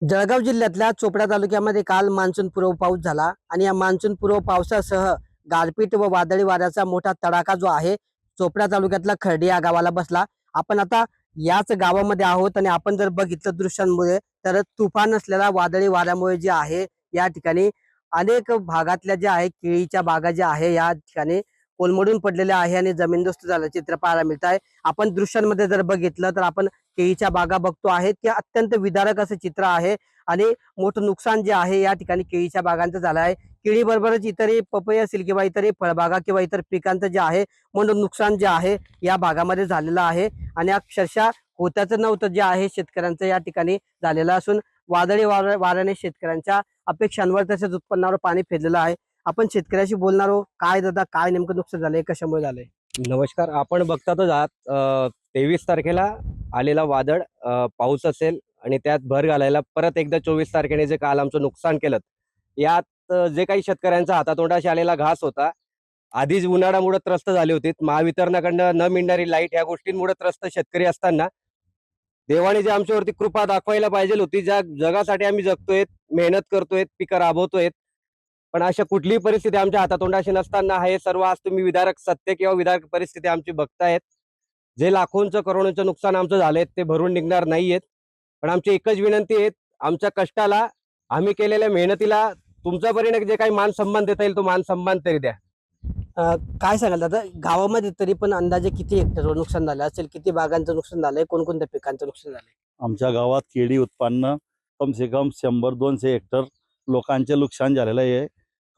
जळगाव जिल्ह्यातल्या चोपडा तालुक्यामध्ये काल मान्सूनपूर्व पाऊस झाला आणि या मान्सूनपूर्व पावसासह गारपीट व वादळी वाऱ्याचा मोठा तडाखा जो आहे चोपडा तालुक्यातला खर्डी या गावाला बसला. आपण आता याच गावामध्ये आहोत आणि आपण जर बघितलं दृश्यांमुळे तर तुफान असलेल्या वादळी वाऱ्यामुळे जे आहे या ठिकाणी अनेक भागातल्या ज्या आहे केळीच्या बागा ज्या आहे या ठिकाणी कोलमडून पडलेल्या आहे आणि जमीनदोस्त झालं चित्र पाहायला मिळत आहे. आपण दृश्यांमध्ये जर बघितलं तर आपण केळीच्या बागा बघतो आहेत की अत्यंत विदारक असं चित्र आहे आणि मोठं नुकसान जे आहे या ठिकाणी केळीच्या बागांचं झालं आहे. केळी बरोबरच इतरही पपई असेल किंवा इतरही फळबागा किंवा इतर पिकांचं जे आहे मोठं नुकसान जे आहे या भागामध्ये झालेलं आहे आणि अक्षरशः होत्याचं नव्हतं जे आहे शेतकऱ्यांचं या ठिकाणी झालेलं असून वादळी वाऱ्याने शेतकऱ्यांच्या अपेक्षांवर तसेच उत्पन्नावर पाणी फेरलेलं आहे. आपण शेतकऱ्याशी बोलणार आहोत. काय दादा, काय नेमकं नुकसान झालंय, कशामुळे झालंय? नमस्कार. आपण बघतातच आहात 23 तारखेला आलेला वादळ पाऊस असेल आणि त्यात भर घालायला परत एकदा 24 तारखेने जे काल आमचं नुकसान केलं यात जे काही शेतकऱ्यांचा हातातोंडाशी आलेला घास होता, आधीच उन्हाळ्यामुळे त्रस्त झाले होते. महावितरणाकडनं न मिळणारी लाईट ह्या गोष्टींमुळे त्रस्त शेतकरी असताना देवाने जे आमच्यावरती कृपा दाखवायला पाहिजे होती, ज्या जगासाठी आम्ही जगतोय, मेहनत करतोय, पिकं राबवतोय, पण अशा कुठलीही परिस्थिती आमच्या हातातोंडाशी नसताना हे सर्व आज तुम्ही विदारक सत्य किंवा विदारक परिस्थिती आमची बघतायत. जे लाखोंचं करोडोंचं नुकसान आमचं झालंय ते भरून निघणार नाहीयेत. पण आमची एकच विनंती आहे, आमच्या कष्टाला, आम्ही केलेल्या मेहनतीला तुमच्यापर्यंत जे काही मान सन्मान देता येईल तो मान सन्मान तरी द्या. काय सांगाल दादा, गावामध्ये तरी पण अंदाजे किती हेक्टरवर नुकसान झालं असेल, किती बागांचं नुकसान झालंय, कोणकोणत्या पिकांचं नुकसान झालंय? आमच्या गावात केळी उत्पन्न कम से कम 100-200 हेक्टर लोकांचे नुकसान झालेलं आहे.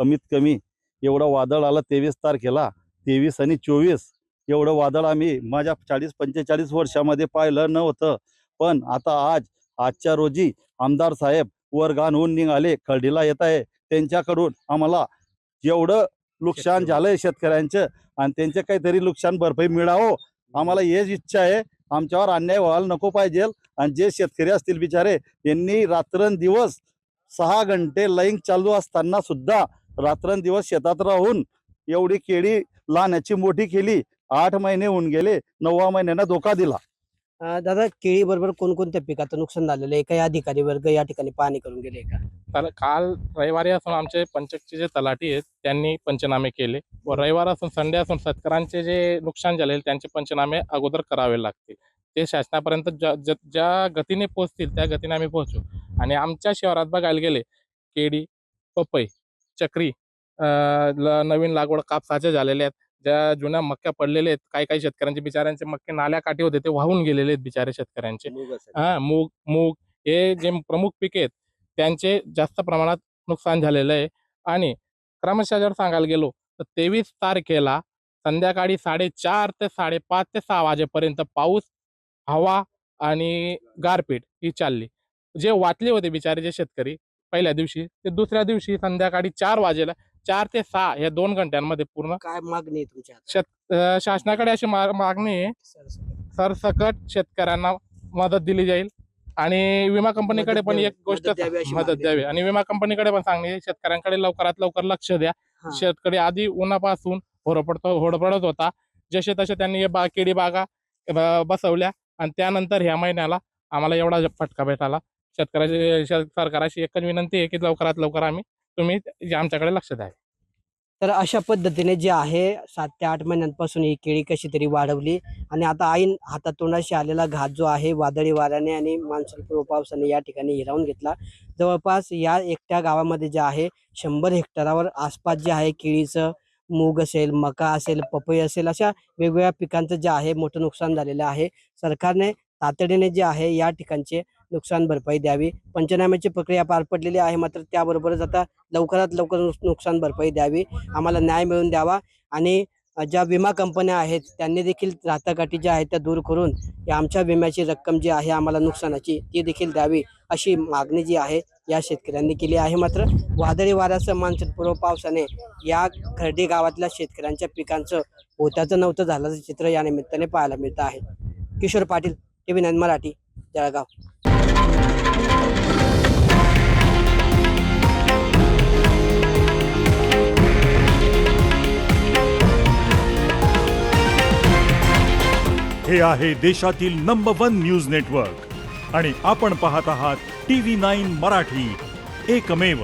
कमीत कमी एवढं वादळ आलं 23 तारखेला, 23 आणि 24 एवढं वादळ आम्ही माझ्या 40-45 वर्षामध्ये पाहिलं नव्हतं. पण आता आजच्या रोजी आमदार साहेब वर घाण होऊन निघाले, खर्डीला येत आहे. त्यांच्याकडून आम्हाला जेवढं नुकसान झालंय शेतकऱ्यांचं आणि त्यांचे काहीतरी नुकसान भरपाई मिळावं, आम्हाला हेच इच्छा आहे. आमच्यावर अन्याय व्हायला नको पाहिजे. आणि जे शेतकरी असतील बिचारे, यांनी रात्रंदिवस 6 घंटे लाईन चालू असताना सुद्धा रात्रंदिवस शेतात राहून एवढी केळी लहानाची मोठी केली. 8 महिने होऊन गेले, 9व्या महिन्यानं धोका दिला. दादा, केळी बरोबर कोणकोणत्या पिकाचं नुकसान झालेलं आहे? काही अधिकारी वर्ग या ठिकाणी पाहणी करून गेले का? तर काल रविवारी असून आमचे पंचकचे जे तलाठी आहेत त्यांनी पंचनामे केले व रविवार असून संडे असून शेतकऱ्यांचे जे नुकसान झाले त्यांचे पंचनामे अगोदर करावे लागतील. ते शासनापर्यंत ज्या गतीने पोहोचतील त्या गतीने आम्ही पोहोचू. आणि आमच्या शहरात बघायला गेले केळी, पपई, चक्री, नवीन लागवड कापसाचे झालेले आहेत. ज्या जुन्या मक्या पडलेले आहेत, काही शेतकऱ्यांचे बिचाऱ्यांचे मक्के नाल्याकाठी होते ते वाहून गेलेले आहेत बिचारे शेतकऱ्यांचे. मूग हे जे प्रमुख पिके आहेत त्यांचे जास्त प्रमाणात नुकसान झालेलं आहे. आणि क्रमशः जर सांगायला गेलो तर 23 तारखेला संध्याकाळी 4:30 ते 5:30 ते 6 वाजेपर्यंत पाऊस, हवा आणि गारपीट ही चालली. जे वाचले होते बिचारे जे शेतकरी पहिल्या दिवशी, ते दुसऱ्या दिवशी संध्याकाळी 4 वाजेला 4 ते 6 या 2 घंट्यांमध्ये पूर्ण काय मागणी आहे तुमच्या? शासनाकडे अशी मागणी आहे, सरसकट शेतकऱ्यांना मदत दिली जाईल. आणि विमा कंपनीकडे पण एक गोष्ट मदत द्यावी आणि विमा कंपनीकडे पण सांगणे, शेतकऱ्यांकडे लवकरात लवकर लक्ष द्या. शेतकरी आधी उन्हापासून होरपडत होता, जसे तसे त्यांनी केळी बागा बसवल्या आणि त्यानंतर ह्या महिन्याला आम्हाला एवढा फटका भेटाला. सरकाराशी एकच विनंती आहे की लवकरात लवकर तुम्ही आमच्याकडे लक्ष द्या. तर अशा पद्धतीने जे आहे 7 ते 8 महिन्यांपासून ही केळी कशी तरी वाढवली आणि आता ऐन हातातोंडाशी आलेला घात जो आहे वादळी वाऱ्याने आणि मान्सूनपूर्व पावसाने या ठिकाणी हिरावून घेतला. जवळपास या एकट्या गावामध्ये जे आहे 100 हेक्टरावर आसपास जे आहे केळीचं, मूग असेल, मका असेल, पपई असेल, अशा वेगवेगळ्या पिकांचं जे आहे मोठं नुकसान झालेलं आहे. सरकारने तातडीने जे आहे या ठिकाणचे नुकसान भरपाई द्यावी. पंचनाम्याची प्रक्रिया पार पडलेली आहे, मात्र त्याबरोबरच आता लवकरात लवकर नुकसान भरपाई द्यावी, आम्हाला न्याय मिळवून द्यावा. आणि ज्या विमा कंपन्या आहेत त्यांनी देखील राहतागाठी ज्या आहेत त्या दूर करून या आमच्या विम्याची रक्कम जी आहे आम्हाला नुकसानाची ती देखील द्यावी, अशी मागणी जी आहे या शेतकऱ्यांनी केली आहे. मात्र वादळी वाऱ्यासह मान्सूनपूर्व पावसाने या खर्डी गावातल्या शेतकऱ्यांच्या पिकांचं होत्याचं नव्हतं झाल्याचं चित्र या निमित्ताने पाहायला मिळतं आहे. किशोर पाटील, TV9 मराठी, जळगाव. हे आहे देशातील नंबर 1 न्यूज नेटवर्क आणि आपण पाहत आहात TV9 मराठी, एकमेव.